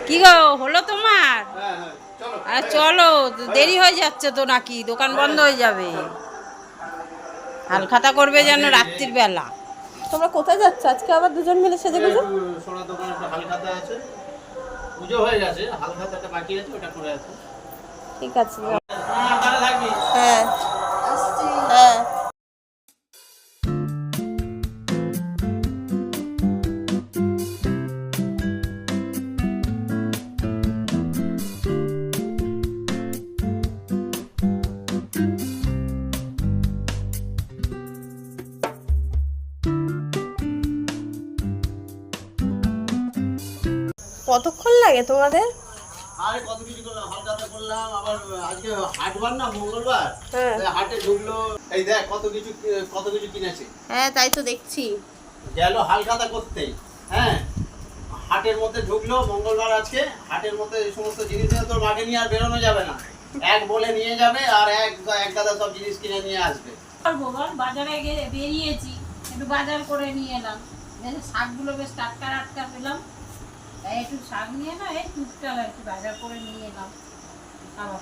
কি গো, হলো তোমার? আর চলো, দেরি হয়ে যাচ্ছে তো নাকি, দোকান বন্ধ হয়ে যাবে। হালখাতা করবে যেন রাত্রির বেলা। তোমরা কোথায় যাচ্ছ আজকে আবার দুজন মিলে সেজে গুজে? সোনার দোকানে একটা হালখাতা আছে, পুজো হয়ে গেছে, হালখাতাটা বাকি আছে, ওটা করে আছে। ঠিক আছে, থাকবি। হ্যাঁ হ্যাঁ। কতক্ষণ লাগে তোমাদের? আরে কত কিছু করলাম, হালখাতা করলাম, আবার আজকে হাটবার না, মঙ্গলবার, হ্যাঁ হাটে ঢুকলো। এই দেখ কত কিছু কিনেছে। হ্যাঁ, তাই তো দেখছি। গেল হালখাতা করতে, হ্যাঁ, হাটের মধ্যে ঢুকলো, মঙ্গলবার আজকে, হাটের মধ্যে এই সমস্ত জিনিস নিয়ে তোর মাঠে নিয়ে আর বেরোনো যাবে না। এক বলে নিয়ে যাবে আর এক গাদা সব জিনিস কিনে নিয়ে আসবে। বাজারে বেরিয়েছি, একটু বাজার করে নিয়ে এলাম। শাকগুলো বেশ টাটকা টাটকা পেলাম, তাই একটু শাক নিয়ে না, এই টুকটাক একটু বাজার করে নিয়ে এলাম। খাবার